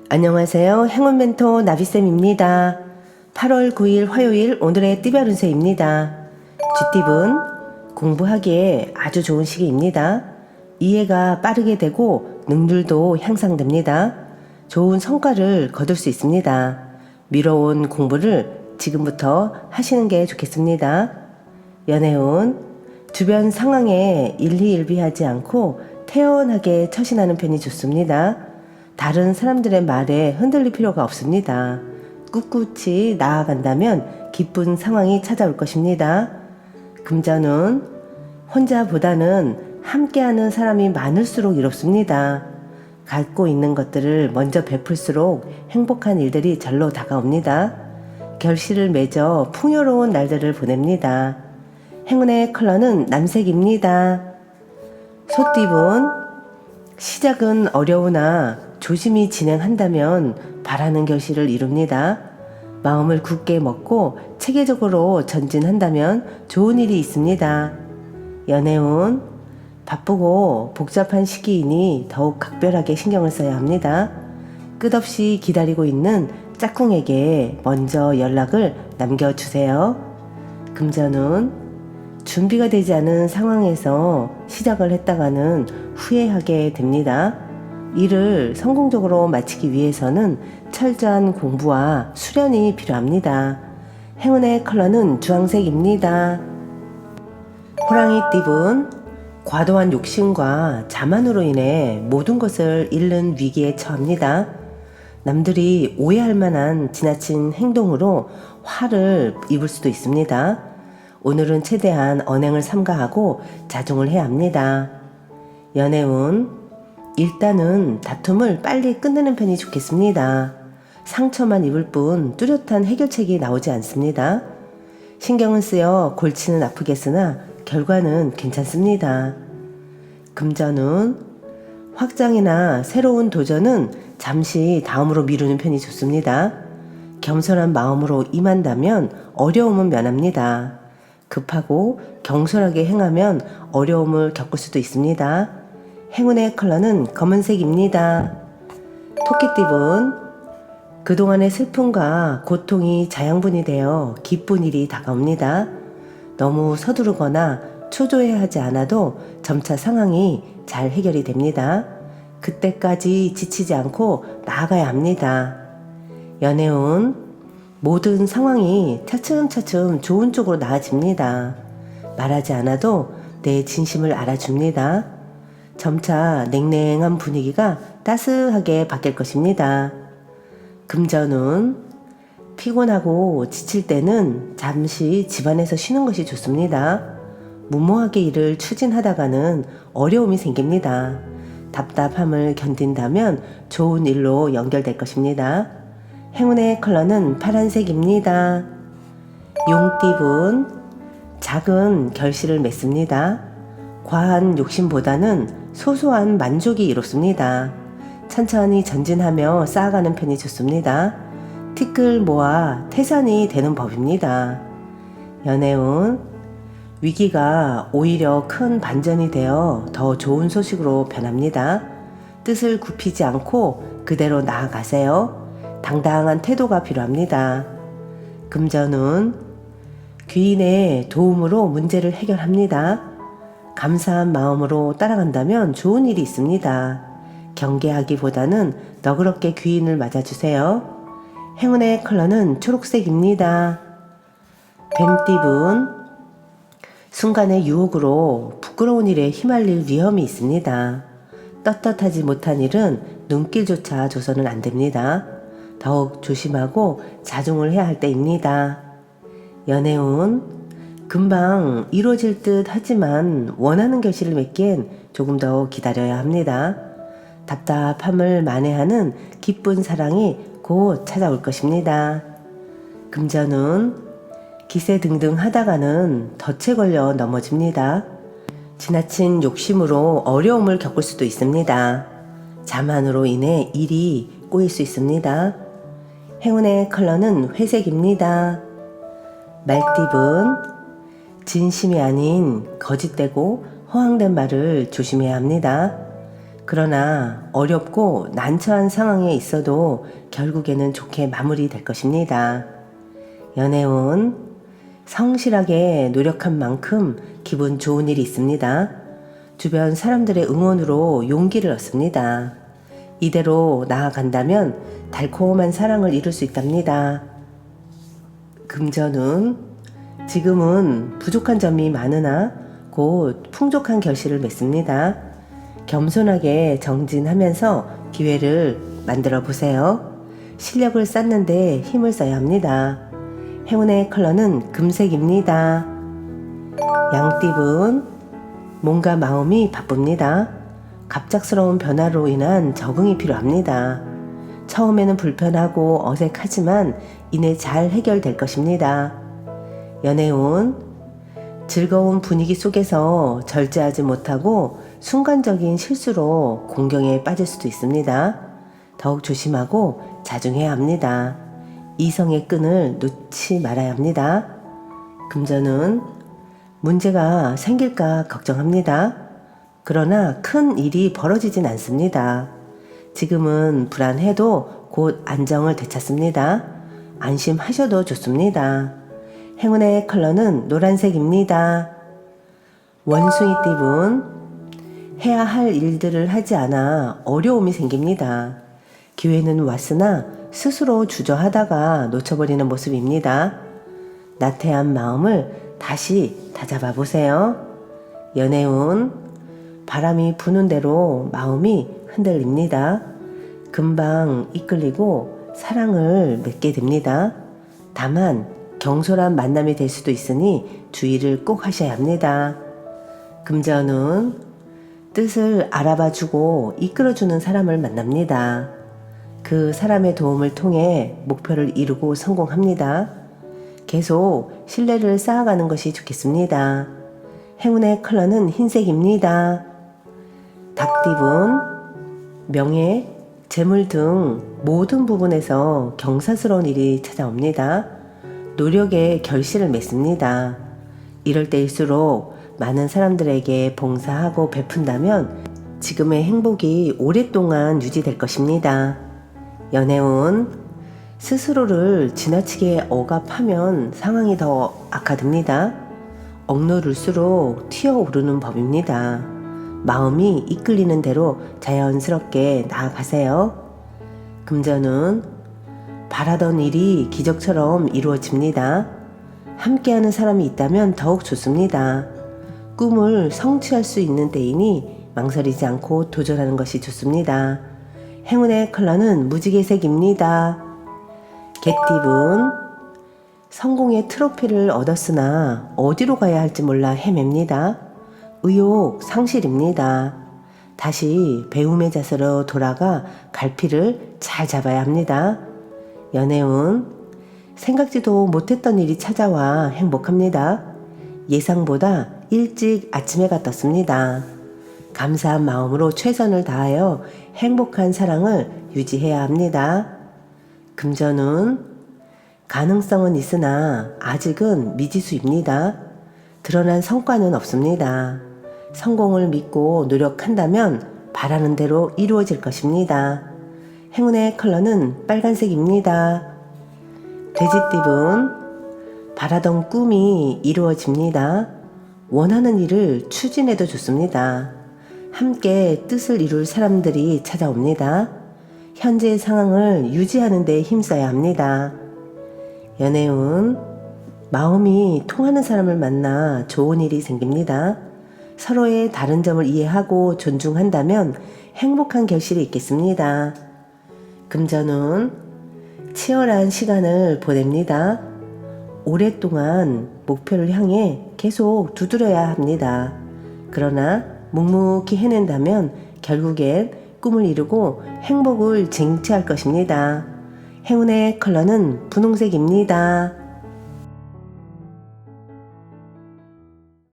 안녕하세요. 행운 멘토 나비쌤입니다. 8월 9일 화요일 오늘의 띠별 운세입니다. 쥐띠분 공부하기에 아주 좋은 시기입니다. 이해가 빠르게 되고 능률도 향상됩니다. 좋은 성과를 거둘 수 있습니다. 미뤄온 공부를 지금부터 하시는 게 좋겠습니다. 연애운 주변 상황에 일희일비하지 않고 태연하게 처신하는 편이 좋습니다. 다른 사람들의 말에 흔들릴 필요가 없습니다. 꿋꿋이 나아간다면 기쁜 상황이 찾아올 것입니다. 금전운 혼자보다는 함께하는 사람이 많을수록 이롭습니다. 갖고 있는 것들을 먼저 베풀수록 행복한 일들이 절로 다가옵니다. 결실을 맺어 풍요로운 날들을 보냅니다. 행운의 컬러는 남색입니다. 소띠분 시작은 어려우나 조심히 진행한다면 바라는 결실을 이룹니다. 마음을 굳게 먹고 체계적으로 전진한다면 좋은 일이 있습니다. 연애운 바쁘고 복잡한 시기이니 더욱 각별하게 신경을 써야 합니다. 끝없이 기다리고 있는 짝꿍에게 먼저 연락을 남겨주세요. 금전운 준비가 되지 않은 상황에서 시작을 했다가는 후회하게 됩니다. 일을 성공적으로 마치기 위해서는 철저한 공부와 수련이 필요합니다. 행운의 컬러는 주황색입니다. 호랑이띠분 과도한 욕심과 자만으로 인해 모든 것을 잃는 위기에 처합니다. 남들이 오해할 만한 지나친 행동으로 화를 입을 수도 있습니다. 오늘은 최대한 언행을 삼가하고 자중을 해야 합니다. 연애운 일단은 다툼을 빨리 끝내는 편이 좋겠습니다. 상처만 입을 뿐 뚜렷한 해결책이 나오지 않습니다. 신경은 쓰여 골치는 아프겠으나 결과는 괜찮습니다. 금전운 확장이나 새로운 도전은 잠시 다음으로 미루는 편이 좋습니다. 겸손한 마음으로 임한다면 어려움은 면합니다. 급하고 경솔하게 행하면 어려움을 겪을 수도 있습니다. 행운의 컬러는 검은색입니다. 토끼띠분 그동안의 슬픔과 고통이 자양분이 되어 기쁜 일이 다가옵니다. 너무 서두르거나 초조해하지 않아도 점차 상황이 잘 해결이 됩니다. 그때까지 지치지 않고 나아가야 합니다. 연애운 모든 상황이 차츰차츰 좋은 쪽으로 나아집니다. 말하지 않아도 내 진심을 알아줍니다. 점차 냉랭한 분위기가 따스하게 바뀔 것입니다. 금전운 피곤하고 지칠 때는 잠시 집안에서 쉬는 것이 좋습니다. 무모하게 일을 추진하다가는 어려움이 생깁니다. 답답함을 견딘다면 좋은 일로 연결될 것입니다. 행운의 컬러는 파란색입니다. 용띠분 작은 결실을 맺습니다. 과한 욕심보다는 소소한 만족이 이롭습니다. 천천히 전진하며 쌓아가는 편이 좋습니다. 티끌 모아 태산이 되는 법입니다. 연애운 위기가 오히려 큰 반전이 되어 더 좋은 소식으로 변합니다. 뜻을 굽히지 않고 그대로 나아가세요. 당당한 태도가 필요합니다. 금전운 귀인의 도움으로 문제를 해결합니다. 감사한 마음으로 따라간다면 좋은 일이 있습니다. 경계하기보다는 너그럽게 귀인을 맞아주세요. 행운의 컬러는 초록색입니다. 뱀띠분 순간의 유혹으로 부끄러운 일에 휘말릴 위험이 있습니다. 떳떳하지 못한 일은 눈길조차 줘서는 안 됩니다. 더욱 조심하고 자중을 해야 할 때입니다. 연애운 금방 이루어질 듯 하지만 원하는 결실을 맺기엔 조금 더 기다려야 합니다. 답답함을 만회하는 기쁜 사랑이 곧 찾아올 것입니다. 금전운 기세 등등 하다가는 덫에 걸려 넘어집니다. 지나친 욕심으로 어려움을 겪을 수도 있습니다. 자만으로 인해 일이 꼬일 수 있습니다. 행운의 컬러는 회색입니다. 말띠분 진심이 아닌 거짓되고 허황된 말을 조심해야 합니다. 그러나 어렵고 난처한 상황에 있어도 결국에는 좋게 마무리될 것입니다. 연애운 성실하게 노력한 만큼 기분 좋은 일이 있습니다. 주변 사람들의 응원으로 용기를 얻습니다. 이대로 나아간다면 달콤한 사랑을 이룰 수 있답니다. 금전운 지금은 부족한 점이 많으나 곧 풍족한 결실을 맺습니다. 겸손하게 정진하면서 기회를 만들어 보세요. 실력을 쌓는데 힘을 써야 합니다. 행운의 컬러는 금색입니다. 양띠분 몸과 마음이 바쁩니다. 갑작스러운 변화로 인한 적응이 필요합니다. 처음에는 불편하고 어색하지만 이내 잘 해결될 것입니다. 연애운 즐거운 분위기 속에서 절제하지 못하고 순간적인 실수로 공경에 빠질 수도 있습니다. 더욱 조심하고 자중해야 합니다. 이성의 끈을 놓지 말아야 합니다. 금전은 문제가 생길까 걱정합니다. 그러나 큰 일이 벌어지진 않습니다. 지금은 불안해도 곧 안정을 되찾습니다. 안심하셔도 좋습니다. 행운의 컬러는 노란색입니다. 원숭이띠분 해야 할 일들을 하지 않아 어려움이 생깁니다. 기회는 왔으나 스스로 주저하다가 놓쳐버리는 모습입니다. 나태한 마음을 다시 다잡아 보세요. 연애운 바람이 부는 대로 마음이 흔들립니다. 금방 이끌리고 사랑을 맺게 됩니다. 다만 경솔한 만남이 될 수도 있으니 주의를 꼭 하셔야 합니다. 금전운 뜻을 알아봐주고 이끌어주는 사람을 만납니다. 그 사람의 도움을 통해 목표를 이루고 성공합니다. 계속 신뢰를 쌓아가는 것이 좋겠습니다. 행운의 컬러는 흰색입니다. 닭띠분 명예, 재물 등 모든 부분에서 경사스러운 일이 찾아옵니다. 노력의 결실을 맺습니다. 이럴 때일수록 많은 사람들에게 봉사하고 베푼다면 지금의 행복이 오랫동안 유지될 것입니다. 연애운 스스로를 지나치게 억압하면 상황이 더 악화됩니다. 억누를수록 튀어오르는 법입니다. 마음이 이끌리는 대로 자연스럽게 나아가세요. 금전은 바라던 일이 기적처럼 이루어집니다. 함께하는 사람이 있다면 더욱 좋습니다. 꿈을 성취할 수 있는 때이니 망설이지 않고 도전하는 것이 좋습니다. 행운의 컬러는 무지개색입니다. 개띠분 성공의 트로피를 얻었으나 어디로 가야 할지 몰라 헤맵니다. 의욕 상실입니다. 다시 배움의 자세로 돌아가 갈피를 잘 잡아야 합니다. 연애운 생각지도 못했던 일이 찾아와 행복합니다. 예상보다 일찍 아침해가 떴습니다. 감사한 마음으로 최선을 다하여 행복한 사랑을 유지해야 합니다. 금전운 가능성은 있으나 아직은 미지수입니다. 드러난 성과는 없습니다. 성공을 믿고 노력한다면 바라는 대로 이루어질 것입니다. 행운의 컬러는 빨간색입니다. 돼지띠분 바라던 꿈이 이루어집니다. 원하는 일을 추진해도 좋습니다. 함께 뜻을 이룰 사람들이 찾아옵니다. 현재의 상황을 유지하는 데 힘써야 합니다. 연애운 마음이 통하는 사람을 만나 좋은 일이 생깁니다. 서로의 다른 점을 이해하고 존중한다면 행복한 결실이 있겠습니다. 금전운 치열한 시간을 보냅니다. 오랫동안 목표를 향해 계속 두드려야 합니다. 그러나 묵묵히 해낸다면 결국엔 꿈을 이루고 행복을 쟁취할 것입니다. 행운의 컬러는 분홍색입니다.